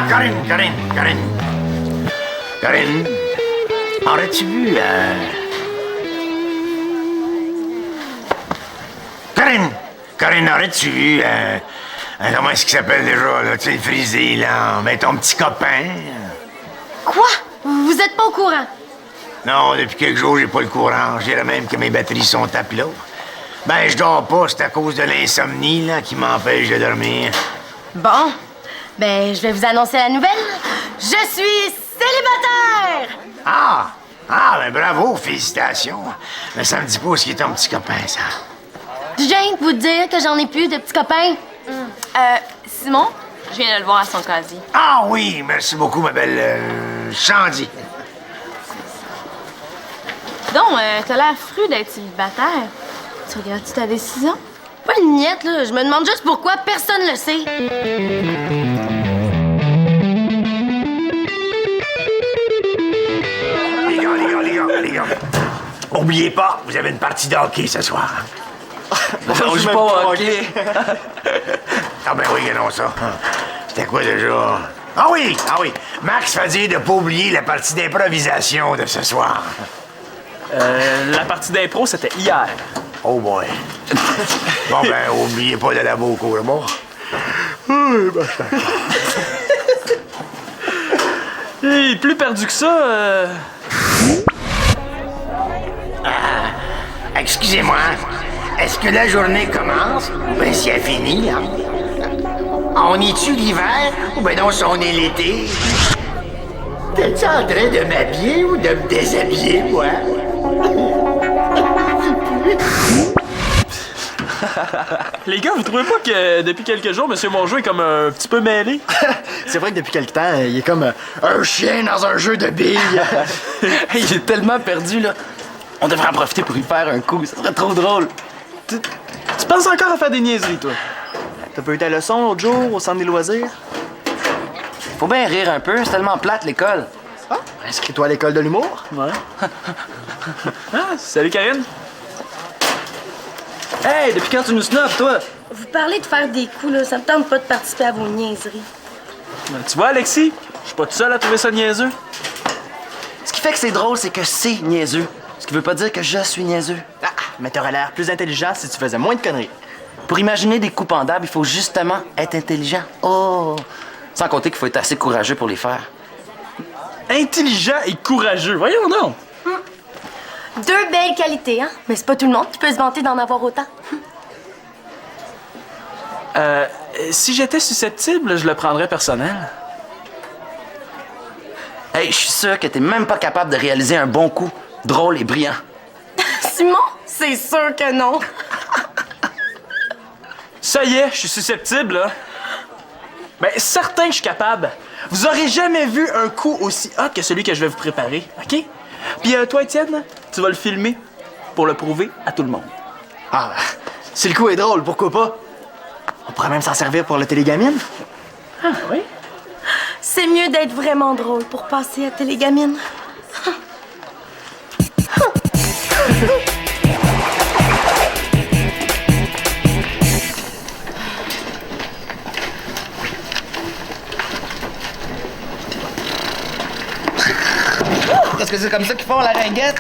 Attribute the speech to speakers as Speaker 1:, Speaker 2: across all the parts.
Speaker 1: Ah, Corinne, aurais-tu vu, Corinne, aurais-tu vu, comment est-ce qu'il s'appelle déjà, là, tu sais, le frisé, là, ben, ton petit copain?
Speaker 2: Quoi? Vous êtes pas au courant?
Speaker 1: Non, depuis quelques jours, j'ai pas le courant. Je dirais même que mes batteries sont à plat. Ben, je dors pas, c'est à cause de l'insomnie, là, qui m'empêche de dormir.
Speaker 2: Bon, ben, je vais vous annoncer la nouvelle. Je suis célibataire!
Speaker 1: Ben bravo, félicitations. Mais ça me dit pas ce qui est ton petit copain, ça.
Speaker 2: Je viens de vous dire que j'en ai plus de petits copains.
Speaker 3: Simon, je viens de le voir à son casier.
Speaker 1: Ah oui, merci beaucoup, ma belle Chandy.
Speaker 3: Donc, t'as l'air fru d'être célibataire. Tu regardes-tu ta décision?
Speaker 2: Pas une miette, là. Je me demande juste pourquoi personne le sait.
Speaker 1: Les gars. Oubliez pas, vous avez une partie de hockey ce soir.
Speaker 4: On joue pas au hockey.
Speaker 1: Ah ben oui, non, ça. C'était quoi déjà? Ah oui! Max fait dire de pas oublier la partie d'improvisation de ce soir.
Speaker 4: La partie d'impro, c'était hier.
Speaker 1: Oh boy. Bon ben, oubliez pas de la beaucoup, là, bon? Oui, ben,
Speaker 4: Et plus perdu que ça,
Speaker 1: excusez-moi, est-ce que la journée commence ou bien si elle finit, là? On est-tu l'hiver ou bien non, si on est l'été? T'es-tu en train de m'habiller ou de me déshabiller, moi?
Speaker 4: Les gars, vous trouvez pas que depuis quelques jours, M. Mongeau est comme un petit peu mêlé?
Speaker 5: C'est vrai que depuis quelque temps, il est comme un chien dans un jeu de billes.
Speaker 6: Il est tellement perdu, là. On devrait en profiter pour y faire un coup. Ça serait trop drôle.
Speaker 4: Tu penses encore à faire des niaiseries, toi?
Speaker 5: T'as pas eu ta leçon l'autre jour au centre des loisirs?
Speaker 6: Faut bien rire un peu, c'est tellement plate, l'école.
Speaker 5: Ah, inscris-toi à l'école de l'humour.
Speaker 4: Ouais. Ah, salut, Karine.
Speaker 6: Hey, depuis quand tu nous snobs, toi?
Speaker 2: Vous parlez de faire des coups, là. Ça me tente pas de participer à vos niaiseries.
Speaker 4: Ben, tu vois, Alexis, je suis pas tout seul à trouver ça niaiseux.
Speaker 6: Ce qui fait que c'est drôle, c'est que c'est niaiseux. Ce qui veut pas dire que je suis niaiseux.
Speaker 5: Ah, mais t'aurais l'air plus intelligent si tu faisais moins de conneries.
Speaker 6: Pour imaginer des coups pendables, il faut justement être intelligent. Oh! Sans compter qu'il faut être assez courageux pour les faire.
Speaker 4: Intelligent et courageux, voyons donc.
Speaker 2: Deux belles qualités, hein? Mais c'est pas tout le monde qui peut se vanter d'en avoir autant.
Speaker 4: Si j'étais susceptible, je le prendrais personnel.
Speaker 6: Hey, je suis sûr que t'es même pas capable de réaliser un bon coup, drôle et brillant.
Speaker 2: Simon, c'est sûr que non.
Speaker 4: Ça y est, je suis susceptible, là. Ben, certain que je suis capable. Vous aurez jamais vu un coup aussi hot que celui que je vais vous préparer, OK? Puis toi, Étienne, tu vas le filmer pour le prouver à tout le monde.
Speaker 5: Ah, si le coup est drôle, pourquoi pas? On pourrait même s'en servir pour le télégamine.
Speaker 4: Ah, oui?
Speaker 2: C'est mieux d'être vraiment drôle pour passer à télégamine.
Speaker 6: Est-ce que c'est comme ça qu'ils font la ringuette?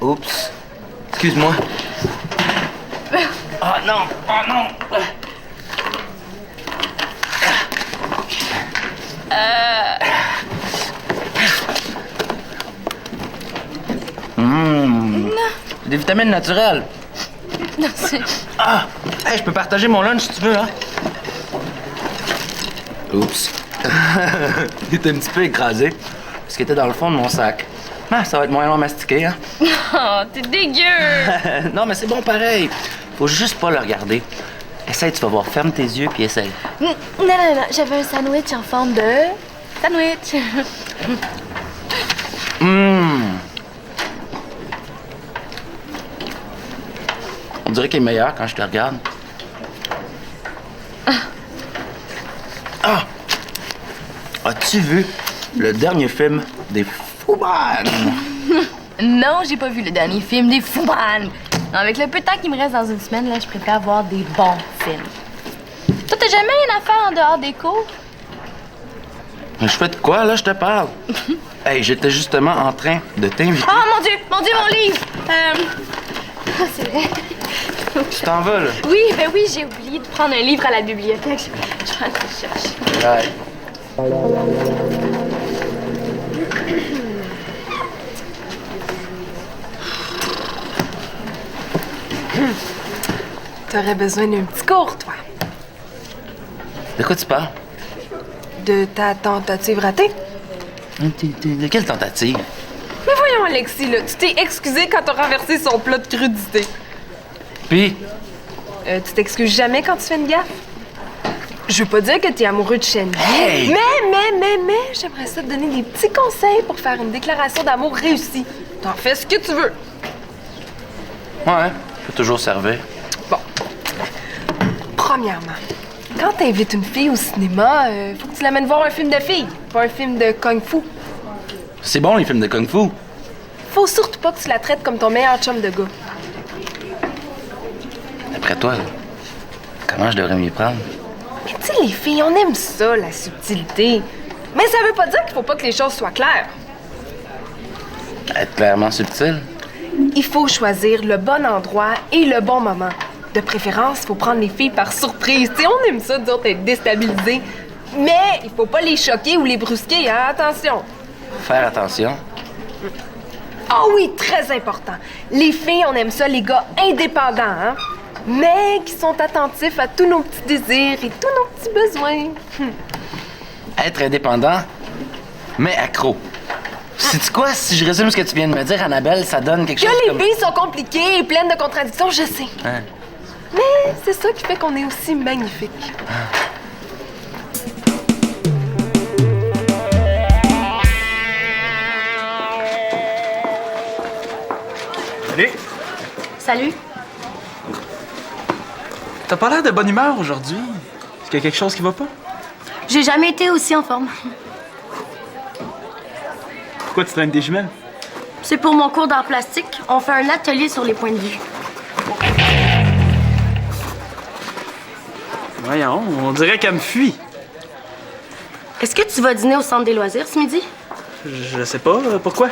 Speaker 6: Oups. Excuse-moi. Oh non! Oh non! Des vitamines naturelles.
Speaker 3: Non, c'est...
Speaker 6: Ah! Hey, je peux partager mon lunch si tu veux, hein? Oups. Il était un petit peu écrasé. Ce qui était dans le fond de mon sac. Ah, ça va être moins long à mastiquer, hein?
Speaker 3: Oh, t'es dégueu!
Speaker 6: Non, mais c'est bon pareil. Faut juste pas le regarder. Essaye, tu vas voir. Ferme tes yeux puis essaye.
Speaker 3: Non, j'avais un sandwich en forme de... sandwich.
Speaker 6: On dirait qu'il est meilleur quand je te regarde. Ah! As-tu vu le dernier film des Fouman?
Speaker 3: Non, j'ai pas vu le dernier film des Fouman. Avec le peu de temps qu'il me reste dans une semaine, là, je préfère voir des bons films. Toi, t'as jamais une affaire en dehors des cours?
Speaker 6: Mais je fais de quoi, là, je te parle? Hey, j'étais justement en train de t'inviter.
Speaker 3: Oh mon Dieu, mon livre! C'est vrai.
Speaker 6: Tu t'en vas, là?
Speaker 3: Oui, j'ai oublié de prendre un livre à la bibliothèque. Je vais aller le chercher.
Speaker 6: Ouais.
Speaker 7: T'aurais besoin d'un petit cours, toi.
Speaker 6: De quoi tu parles?
Speaker 7: De ta tentative ratée.
Speaker 6: De quelle tentative?
Speaker 7: Mais voyons, Alexis, là, tu t'es excusé quand t'as renversé son plat de crudité.
Speaker 6: Puis,
Speaker 7: Tu t'excuses jamais quand tu fais une gaffe? Je veux pas dire que t'es amoureux de Shendy.
Speaker 6: Hey!
Speaker 7: Mais, j'aimerais ça te donner des petits conseils pour faire une déclaration d'amour réussie. T'en fais ce que tu veux.
Speaker 6: ouais, je peux toujours servir.
Speaker 7: Bon. Premièrement, quand t'invites une fille au cinéma, faut que tu l'amènes voir un film de filles, pas un film de kung-fu.
Speaker 6: C'est bon, les films de kung-fu.
Speaker 7: Faut surtout pas que tu la traites comme ton meilleur chum de gars.
Speaker 6: D'après toi, comment je devrais m'y prendre?
Speaker 7: Tu sais, les filles, on aime ça, la subtilité. Mais ça veut pas dire qu'il faut pas que les choses soient claires.
Speaker 6: Être clairement subtil?
Speaker 7: Il faut choisir le bon endroit et le bon moment. De préférence, il faut prendre les filles par surprise. Tu sais, on aime ça, dire être déstabilisé. Mais il faut pas les choquer ou les brusquer, hein? Attention.
Speaker 6: Faire attention.
Speaker 7: Ah oui, très important. Les filles, on aime ça, les gars indépendants, hein? Mais qui sont attentifs à tous nos petits désirs et tous nos petits besoins.
Speaker 6: Être indépendant, mais accro. Sais-tu quoi? Si je résume ce que tu viens de me dire, Annabelle, ça donne quelque chose
Speaker 7: Que les
Speaker 6: comme...
Speaker 7: filles sont compliquées et pleines de contradictions, je sais.
Speaker 6: Hein?
Speaker 7: Mais c'est ça qui fait qu'on est aussi magnifiques.
Speaker 4: Allez,
Speaker 2: Salut.
Speaker 4: t'as pas l'air de bonne humeur aujourd'hui. Est-ce qu'il y a quelque chose qui va pas?
Speaker 2: J'ai jamais été aussi en forme.
Speaker 4: Pourquoi tu traînes des jumelles?
Speaker 2: C'est pour mon cours d'art plastique. On fait un atelier sur les points de vue.
Speaker 4: Voyons, on dirait qu'elle me fuit.
Speaker 2: Est-ce que tu vas dîner au centre des loisirs ce midi?
Speaker 4: Je sais pas, pourquoi?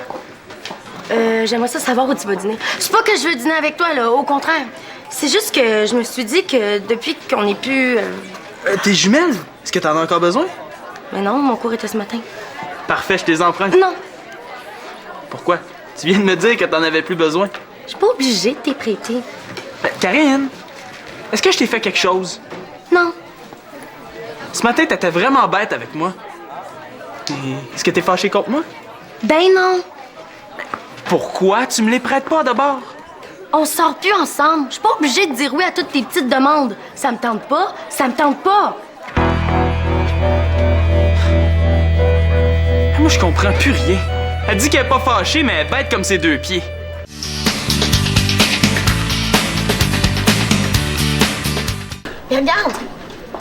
Speaker 2: J'aimerais ça savoir où tu vas dîner. C'est pas que je veux dîner avec toi, là. Au contraire. C'est juste que je me suis dit que depuis qu'on est plus...
Speaker 4: Tes jumelles? Est-ce que t'en as encore besoin?
Speaker 2: Mais non, mon cours était ce matin.
Speaker 4: Parfait, je les emprunte.
Speaker 2: Non,
Speaker 4: Pourquoi? Tu viens de me dire que t'en avais plus besoin.
Speaker 2: je suis pas obligée de t'y prêter.
Speaker 4: Karine, est-ce que je t'ai fait quelque chose?
Speaker 2: Non.
Speaker 4: Ce matin, t'étais vraiment bête avec moi. Est-ce que t'es fâché contre moi?
Speaker 2: Ben non.
Speaker 4: Pourquoi tu me les prêtes pas d'abord?
Speaker 2: On sort plus ensemble. Je suis pas obligée de dire oui à toutes tes petites demandes. Ça me tente pas, ça me tente pas.
Speaker 4: Moi, je comprends plus rien. Elle dit qu'elle est pas fâchée, mais elle est bête comme ses deux pieds.
Speaker 2: Mais regarde,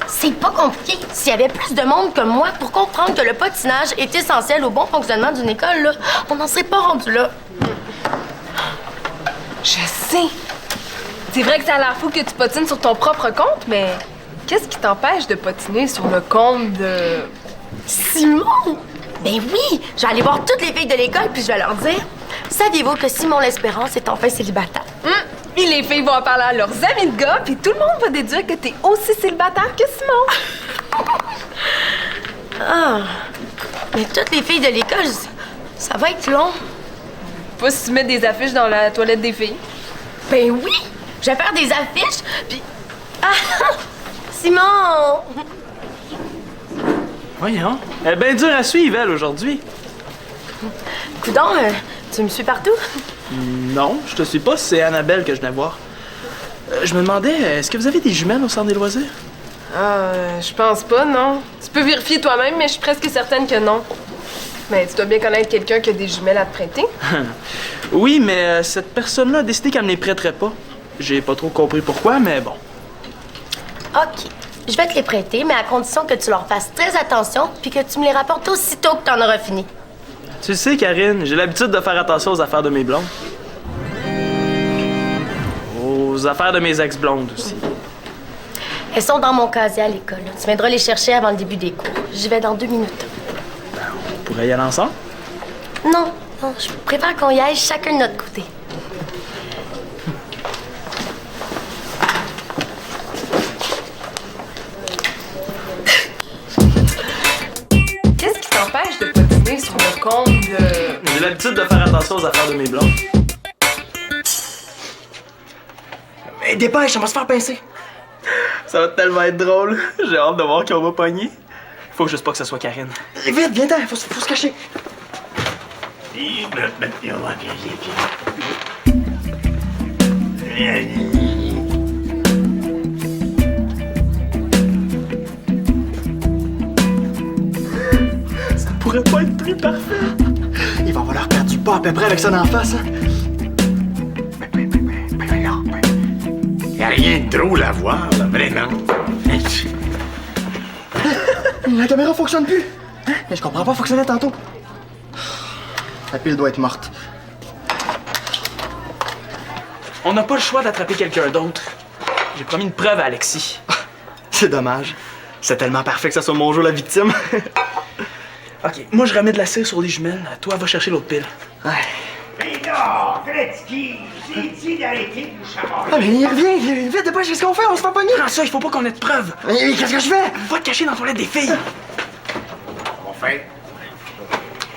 Speaker 2: c'est pas compliqué. S'il y avait plus de monde comme moi pour comprendre que le patinage est essentiel au bon fonctionnement d'une école, là, on n'en serait pas rendu là.
Speaker 7: Je sais. C'est vrai que ça a l'air fou que tu patines sur ton propre compte, mais qu'est-ce qui t'empêche de patiner sur le compte de...
Speaker 2: Simon! Ben oui! Je vais aller voir toutes les filles de l'école puis je vais leur dire saviez-vous que Simon L'Espérance est enfin célibataire?
Speaker 7: Puis les filles vont en parler à leurs amis de gars, puis tout le monde va déduire que t'es aussi célibataire que Simon.
Speaker 2: Ah! Mais toutes les filles de l'école, ça va être long.
Speaker 7: Pas si tu mets des affiches dans la toilette des filles.
Speaker 2: Ben oui! Je vais faire des affiches puis... Ah! Simon!
Speaker 4: Voyons. Elle est bien dure à suivre, elle, aujourd'hui.
Speaker 2: Coudon, tu me suis partout?
Speaker 4: Non, je te suis pas, c'est Annabelle que je viens voir. Je me demandais, est-ce que vous avez des jumelles au centre des loisirs?
Speaker 7: Je pense pas, non. Tu peux vérifier toi-même, mais je suis presque certaine que non. Mais tu dois bien connaître quelqu'un qui a des jumelles à te prêter.
Speaker 4: Oui, mais cette personne-là a décidé qu'elle me les prêterait pas. J'ai pas trop compris pourquoi, mais bon.
Speaker 2: OK. Je vais te les prêter, mais à condition que tu leur fasses très attention puis que tu me les rapportes aussitôt que t'en auras fini.
Speaker 4: Tu le sais, Karine, j'ai l'habitude de faire attention aux affaires de mes blondes. Aux affaires de mes ex-blondes aussi.
Speaker 2: Elles sont dans mon casier à l'école. Tu viendras les chercher avant le début des cours. J'y vais dans 2 minutes.
Speaker 4: pourrait y aller ensemble?
Speaker 2: Non, non, je préfère qu'on y aille chacun de notre côté.
Speaker 7: Qu'est-ce qui t'empêche de patiner sur le compte de...
Speaker 4: J'ai l'habitude de faire attention aux affaires de mes blondes.
Speaker 5: Mais dépêche, on va se faire pincer.
Speaker 4: Ça va tellement être drôle. J'ai hâte de voir qui on va pogner. Faut juste pas que ce soit Karine.
Speaker 5: Vite, viens-t'en, faut se cacher.
Speaker 4: Ça pourrait pas être plus parfait.
Speaker 5: Il va falloir perdre du pas à peu près avec ça d'en face, hein.
Speaker 1: Y a rien de drôle à voir, là, vraiment.
Speaker 5: La caméra fonctionne plus. Hein? Mais je comprends pas, fonctionnait tantôt. La pile doit être morte.
Speaker 4: On n'a pas le choix d'attraper quelqu'un d'autre. J'ai promis une preuve à Alexis.
Speaker 5: C'est dommage. C'est tellement parfait que ça soit mon jeu la victime.
Speaker 4: Ok, moi je remets de la cire sur les jumelles. Toi, va chercher l'autre pile.
Speaker 5: Ouais.
Speaker 1: Mais non, Gretzky, j'ai dit d'arrêter de chamarrer.
Speaker 5: Ah, mais il revient, vite, dépêche, qu'est-ce qu'on fait? On se fait pogner.
Speaker 4: Prends ça, il faut pas qu'on ait de preuves.
Speaker 5: Mais qu'est-ce que je fais?
Speaker 4: Va te cacher dans la toilette des filles.
Speaker 1: On fait.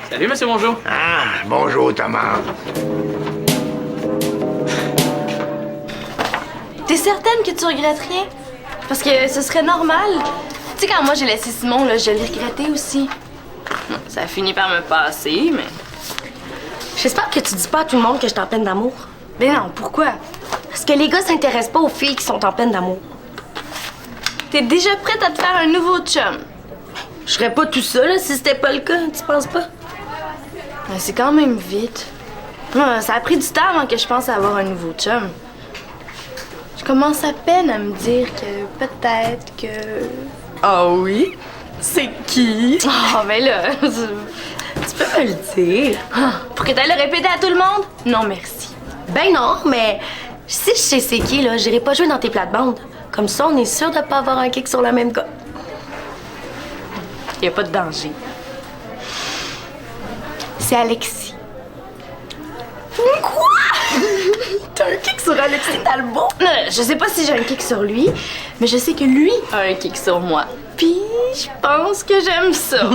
Speaker 4: Salut, monsieur Bonjour.
Speaker 1: Ah, bonjour, Thomas.
Speaker 3: T'es certaine que tu regrettes rien? Parce que ce serait normal. Tu sais, quand moi j'ai laissé Simon, là, je l'ai regretté aussi. Bon, ça a fini par me passer, mais...
Speaker 2: J'espère que tu dis pas à tout le monde que je suis en peine d'amour.
Speaker 3: Mais non, pourquoi?
Speaker 2: Parce que les gars s'intéressent pas aux filles qui sont en peine d'amour.
Speaker 3: T'es déjà prête à te faire un nouveau chum?
Speaker 2: Je ferais pas tout ça, là, si c'était pas le cas, tu penses pas?
Speaker 3: Mais c'est quand même vite. Ça a pris du temps avant que je pense à avoir un nouveau chum. Je commence à peine à me dire que peut-être que...
Speaker 2: Ah oui? C'est qui?
Speaker 3: Oh, ben là,
Speaker 2: Tu peux me le dire.
Speaker 3: pour que t'ailles le répéter à tout le monde? Non, merci.
Speaker 2: Ben non, mais si je sais c'est qui, là, j'irai pas jouer dans tes plates-bandes. Comme ça, on est sûr de pas avoir un kick sur le même gars.
Speaker 3: Y a pas de danger.
Speaker 2: C'est Alexis. Quoi? T'as un kick sur Alexis Talbot?
Speaker 3: Non, je sais pas si j'ai un kick sur lui, mais je sais que lui a un kick sur moi. Puis, je pense que j'aime ça.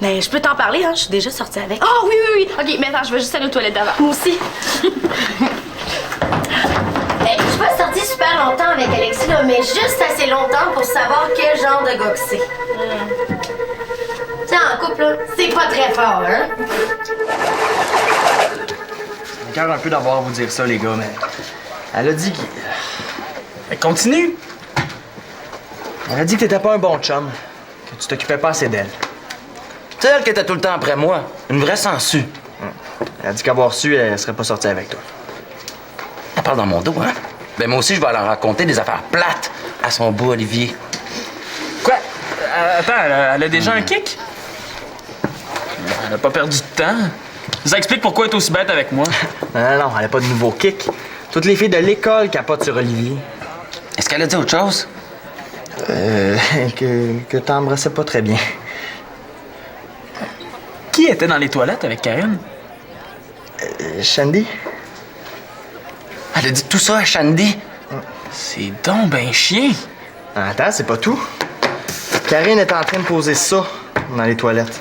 Speaker 2: Ben, je peux t'en parler, hein, je suis déjà sortie avec.
Speaker 3: Oh oui, oui, oui. OK, mais attends, je vais juste aller aux toilettes d'avant.
Speaker 2: Moi aussi. Ben, je suis pas sortie super longtemps avec Alexis, là, mais juste assez longtemps pour savoir quel genre de gars que c'est. Tiens, en couple, là, c'est pas très fort, hein?
Speaker 5: Ça m'écoeure un peu d'avoir à vous dire ça, les gars, mais... Elle a dit que...
Speaker 4: Mais continue.
Speaker 5: Elle a dit que t'étais pas un bon chum. Que tu t'occupais pas assez d'elle.
Speaker 6: C'est elle qui était tout le temps après moi. Une vraie sangsue.
Speaker 5: Elle a dit qu'avoir su, elle serait pas sortie avec toi.
Speaker 6: Elle parle dans mon dos, hein? Ben moi aussi, je vais leur raconter des affaires plates à son beau Olivier.
Speaker 4: Quoi? Attends, elle a déjà un kick? Elle a pas perdu de temps. Ça explique pourquoi elle est aussi bête avec moi.
Speaker 5: Non, elle a pas de nouveau kick. Toutes les filles de l'école capotent sur Olivier.
Speaker 6: Est-ce qu'elle a dit autre chose?
Speaker 5: Que t'embrassais pas très bien.
Speaker 4: Qui était dans les toilettes avec Karine?
Speaker 5: Shandy?
Speaker 6: Elle a dit tout ça à Shandy?
Speaker 4: C'est donc ben chien.
Speaker 5: Attends, c'est pas tout. Karine est en train de poser ça dans les toilettes.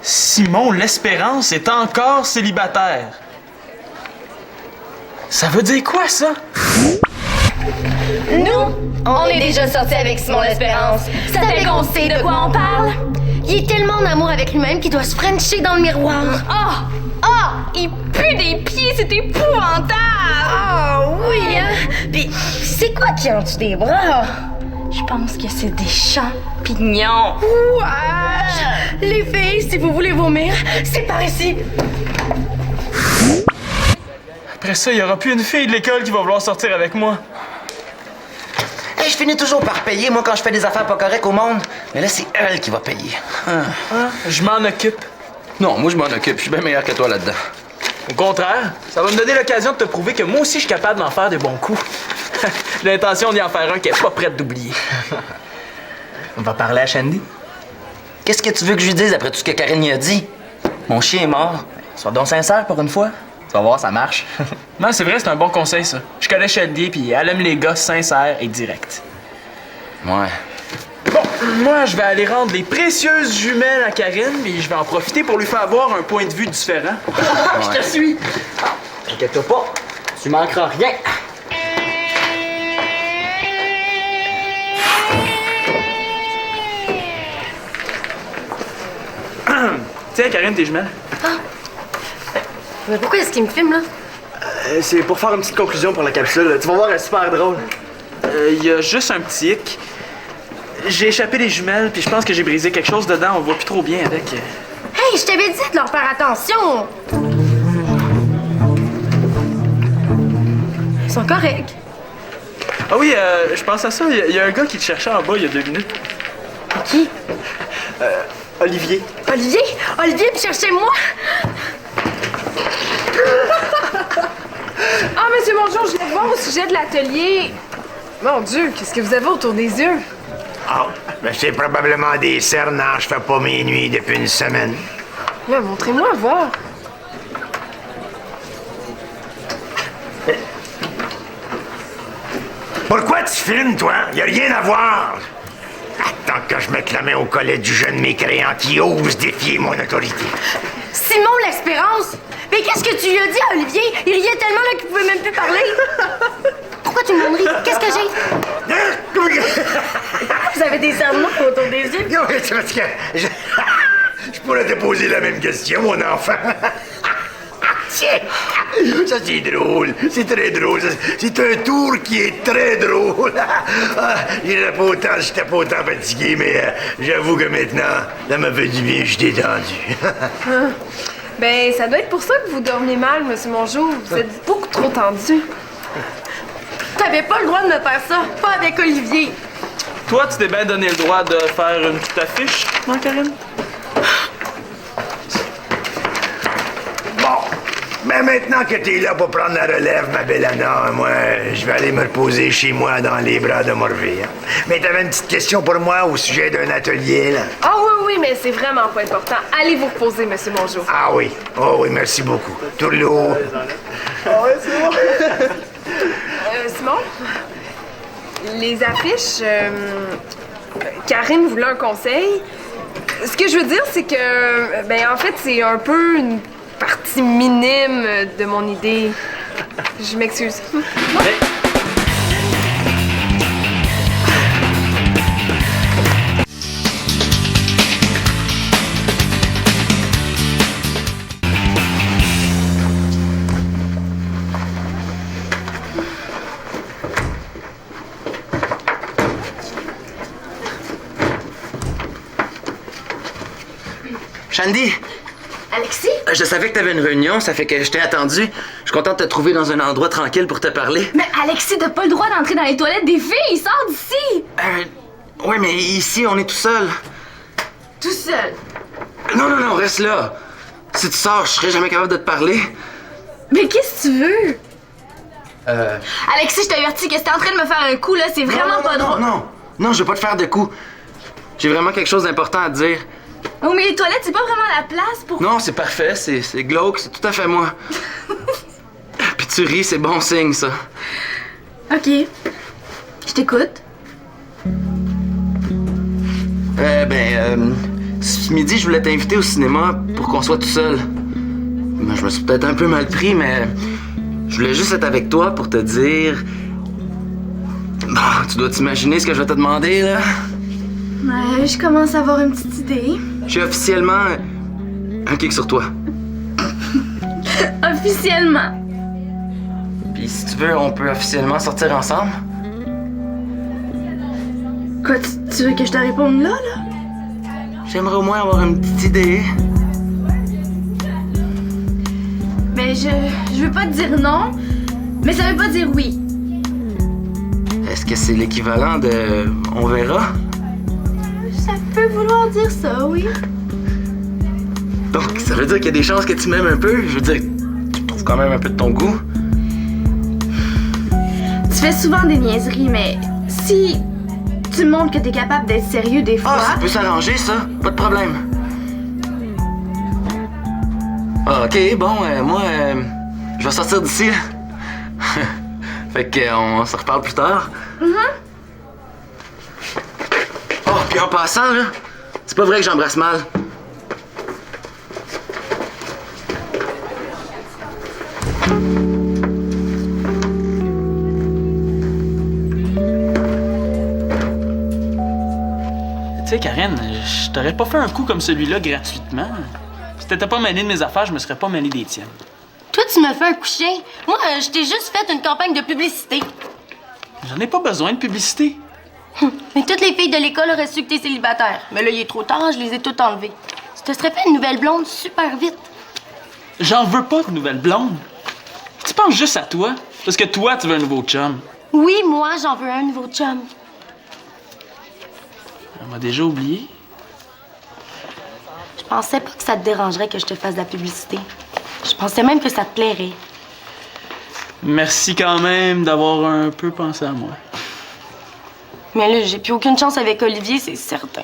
Speaker 4: Simon l'Espérance est encore célibataire. Ça veut dire quoi, ça?
Speaker 2: Nous, on est déjà sortis avec Simon l'Espérance. Ça fait qu'on sait de quoi on parle. Il est tellement en amour avec lui-même qu'il doit se frencher dans le miroir.
Speaker 3: Il pue des pieds, c'est épouvantable!
Speaker 2: Ah oui, hein? Puis c'est quoi qui est en dessous des bras?
Speaker 3: Je pense que c'est des champignons.
Speaker 2: Ouah! Les filles, si vous voulez vomir, c'est par ici.
Speaker 4: Après ça, il y aura plus une fille de l'école qui va vouloir sortir avec moi.
Speaker 6: Hey, je finis toujours par payer, moi, quand je fais des affaires pas correctes au monde. Mais là, c'est elle qui va payer.
Speaker 4: Je m'en occupe.
Speaker 6: Non, moi, je m'en occupe. Je suis bien meilleur que toi là-dedans.
Speaker 4: Au contraire, ça va me donner l'occasion de te prouver que moi aussi, je suis capable d'en faire des bons coups. J'ai l'intention d'y en faire un qui est pas prête d'oublier.
Speaker 5: On va parler à Shandy?
Speaker 6: Qu'est-ce que tu veux que je lui dise après tout ce que Karine y a dit? Mon chien est mort. Sois donc sincère pour une fois. Tu vas voir, ça marche.
Speaker 4: Non, c'est vrai, c'est un bon conseil, ça. Je connais Shelly, puis elle aime les gars sincères et directs.
Speaker 6: Ouais.
Speaker 4: Bon, moi, je vais aller rendre les précieuses jumelles à Karine, puis je vais en profiter pour lui faire avoir un point de vue différent.
Speaker 6: Je te suis. Inquiète-toi pas, tu manqueras rien.
Speaker 4: Tiens, Karine, tes jumelles.
Speaker 2: Mais pourquoi est-ce qu'il me filme, là?
Speaker 5: C'est pour faire une petite conclusion pour la capsule. Tu vas voir, elle est super drôle.
Speaker 4: Il y a juste un petit hic. J'ai échappé les jumelles, puis je pense que j'ai brisé quelque chose dedans. On voit plus trop bien avec.
Speaker 2: Hey, je t'avais dit de leur faire attention! Ils sont corrects.
Speaker 4: Ah oui, je pense à ça. Il y a un gars qui te cherchait en bas il y a 2 minutes.
Speaker 2: Qui?
Speaker 5: Olivier.
Speaker 2: Olivier? Olivier, puis cherchez-moi!
Speaker 7: Ah, monsieur Bonjour, je viens de voir au sujet de l'atelier. Mon Dieu, qu'est-ce que vous avez autour des yeux?
Speaker 1: Ah, ben c'est probablement des cernes, hein. Je fais pas mes nuits depuis une semaine.
Speaker 7: Là, montrez-moi voir.
Speaker 1: Pourquoi tu filmes, toi? Y a rien à voir. Attends que je mette la main au collet du jeune mécréant qui ose défier mon autorité.
Speaker 2: Simon l'Espérance! Mais qu'est-ce que tu lui as dit à Olivier? Il riait tellement là qu'il pouvait même plus parler. Pourquoi tu me demandes? Qu'est-ce que j'ai? Vous avez des cernes autour des yeux?
Speaker 1: Non, mais c'est parce que je pourrais te poser la même question, mon enfant. Tiens, ça c'est drôle, c'est très drôle. C'est un tour qui est très drôle. J'irais pas autant si j'étais pas autant fatigué, mais j'avoue que maintenant, ça m'a fait du bien, je suis détendu.
Speaker 7: Ben, ça doit être pour ça que vous dormez mal, monsieur Mongeau. Vous êtes beaucoup trop tendu.
Speaker 2: T'avais pas le droit de me faire ça, pas avec Olivier.
Speaker 4: Toi, tu t'es bien donné le droit de faire une petite affiche, non, Karine?
Speaker 1: Bon, mais maintenant que t'es là pour prendre la relève, ma belle Anna, moi, je vais aller me reposer chez moi dans les bras de Morville. Hein. Mais t'avais une petite question pour moi au sujet d'un atelier, là?
Speaker 7: Ah oui, mais c'est vraiment pas important. Allez vous reposer, monsieur Mongeau.
Speaker 1: Ah oui, oh oui, merci beaucoup. Tourlou.
Speaker 7: Simon? Les affiches, Karine voulait un conseil. Ce que je veux dire, c'est que, ben en fait, c'est un peu une partie minime de mon idée. Je m'excuse.
Speaker 6: Shandy,
Speaker 2: Alexis?
Speaker 6: je savais que t'avais une réunion, ça fait que je t'ai attendu. Je suis content de te trouver dans un endroit tranquille pour te parler.
Speaker 3: Mais Alexis, t'as pas le droit d'entrer dans les toilettes des filles! Sors d'ici!
Speaker 6: Ouais, mais ici, on est tout seul.
Speaker 3: Tout seul.
Speaker 6: Non, reste là. Si tu sors, je serai jamais capable de te parler.
Speaker 3: Mais qu'est-ce que tu veux? Alexis, je t'avertis que si t'es en train de me faire un coup, là, c'est vraiment pas drôle.
Speaker 6: Non, je vais pas te faire de coups. J'ai vraiment quelque chose d'important à te dire.
Speaker 3: Oh, mais les toilettes, c'est pas vraiment la place pour...
Speaker 6: Non, c'est parfait, c'est glauque, c'est tout à fait moi. Puis tu ris, c'est bon signe, ça.
Speaker 3: OK. Je t'écoute.
Speaker 6: Ce midi, je voulais t'inviter au cinéma pour qu'on soit tout seul. Ben, je me suis peut-être un peu mal pris, mais je voulais juste être avec toi pour te dire... Bon, tu dois t'imaginer ce que je vais te demander, là.
Speaker 3: Ouais, je commence à avoir une petite idée.
Speaker 6: J'ai officiellement un kick sur toi.
Speaker 3: Officiellement.
Speaker 6: Puis si tu veux, on peut officiellement sortir ensemble.
Speaker 3: Quoi, tu veux que je te réponde là?
Speaker 6: J'aimerais au moins avoir une petite idée.
Speaker 3: Mais je veux pas te dire non, mais ça veut pas dire oui.
Speaker 6: Est-ce que c'est l'équivalent de « on verra » ?
Speaker 3: Ça peut vouloir dire ça, oui.
Speaker 6: Donc, ça veut dire qu'il y a des chances que tu m'aimes un peu? Je veux dire, tu trouves quand même un peu de ton goût.
Speaker 3: Tu fais souvent des niaiseries, mais si tu me montres que t'es capable d'être sérieux des fois.
Speaker 6: Ah, ça peut s'arranger, ça. Pas de problème. Ah, OK, bon, moi, je vais sortir d'ici. Fait qu'on se reparle plus tard. Oh, puis en passant, là, c'est pas vrai que j'embrasse mal.
Speaker 4: Tu sais, Karen, je t'aurais pas fait un coup comme celui-là gratuitement. Si t'étais pas mêlé de mes affaires, je me serais pas mêlé des tiennes.
Speaker 2: Toi, tu me fais un coup de chien. Moi, je t'ai juste fait une campagne de publicité.
Speaker 4: J'en ai pas besoin de publicité.
Speaker 2: Mais toutes les filles de l'école auraient su que t'es célibataire. Mais là, il est trop tard, je les ai toutes enlevées. Tu te serais fait une nouvelle blonde super vite.
Speaker 4: J'en veux pas de nouvelle blonde. Tu penses juste à toi, parce que toi, tu veux un nouveau chum.
Speaker 2: Oui, moi, j'en veux un nouveau chum.
Speaker 4: On m'a déjà oublié.
Speaker 2: Je pensais pas que ça te dérangerait que je te fasse de la publicité. Je pensais même que ça te plairait.
Speaker 4: Merci quand même d'avoir un peu pensé à moi.
Speaker 2: Mais là, j'ai plus aucune chance avec Olivier, c'est certain.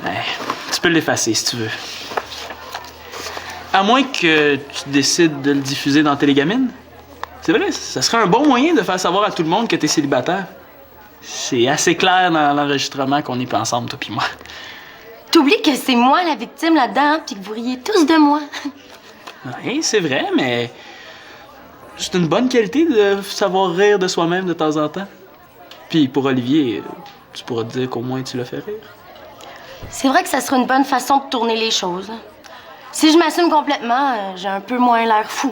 Speaker 4: Ouais, tu peux l'effacer si tu veux. À moins que tu décides de le diffuser dans Télégamine. C'est vrai, ça serait un bon moyen de faire savoir à tout le monde que t'es célibataire. C'est assez clair dans l'enregistrement qu'on n'est pas ensemble, toi pis moi.
Speaker 2: T'oublies que c'est moi la victime là-dedans, hein, puis que vous riez tous de moi.
Speaker 4: Oui, c'est vrai, mais c'est une bonne qualité de savoir rire de soi-même de temps en temps. Puis pour Olivier, tu pourras te dire qu'au moins tu l'as fait rire.
Speaker 2: C'est vrai que ça serait une bonne façon de tourner les choses. Hein. Si je m'assume complètement, j'ai un peu moins l'air fou.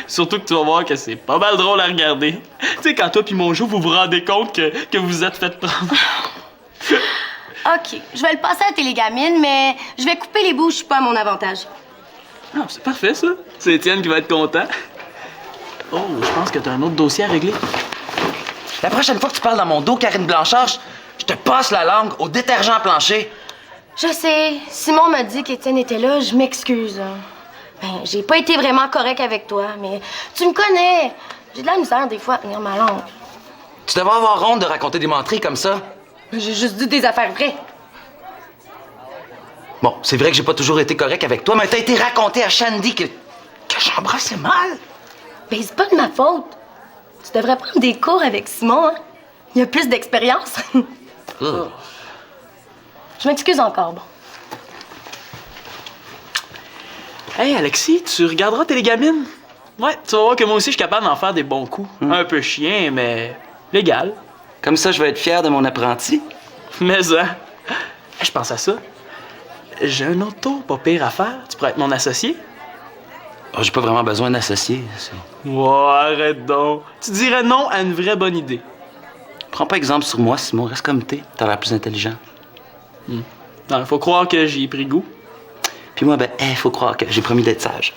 Speaker 4: Surtout que tu vas voir que c'est pas mal drôle à regarder. Tu sais, quand toi puis mon jeu, vous vous rendez compte que vous vous êtes fait prendre.
Speaker 2: OK, je vais le passer à Télégamine, mais je vais couper les bouts, je suis pas à mon avantage.
Speaker 4: Ah, c'est parfait, ça. C'est Étienne qui va être content. Oh, je pense que t'as un autre dossier à régler.
Speaker 6: La prochaine fois que tu parles dans mon dos, Karine Blanchard, je te passe la langue au détergent plancher.
Speaker 2: Je sais, Simon m'a dit qu'Étienne était là, je m'excuse. Ben, j'ai pas été vraiment correct avec toi, mais tu me connais. J'ai de la misère des fois à tenir ma langue.
Speaker 6: Tu devrais avoir honte de raconter des menteries comme ça.
Speaker 2: J'ai juste dit des affaires vraies.
Speaker 6: Bon, c'est vrai que j'ai pas toujours été correct avec toi, mais t'as été raconté à Shandy que j'embrassais mal.
Speaker 2: Ben, c'est pas de ma faute. Tu devrais prendre des cours avec Simon, hein? Il a plus d'expérience. Je m'excuse encore, bon.
Speaker 4: Hey, Alexis, tu regarderas Télégamine? Ouais, tu vas voir que moi aussi, je suis capable d'en faire des bons coups. Un peu chien, mais légal.
Speaker 6: Comme ça, je vais être fier de mon apprenti.
Speaker 4: Mais ça, je pense à ça. J'ai un autre tour pas pire à faire. Tu pourrais être mon associé?
Speaker 6: Oh, j'ai pas vraiment besoin d'associer.
Speaker 4: Ouais, arrête donc. Tu dirais non à une vraie bonne idée.
Speaker 6: Prends pas exemple sur moi, Simon. Reste comme t'es. T'as l'air plus intelligent.
Speaker 4: Non, faut croire que j'y ai pris goût.
Speaker 6: Puis moi, faut croire que j'ai promis d'être sage.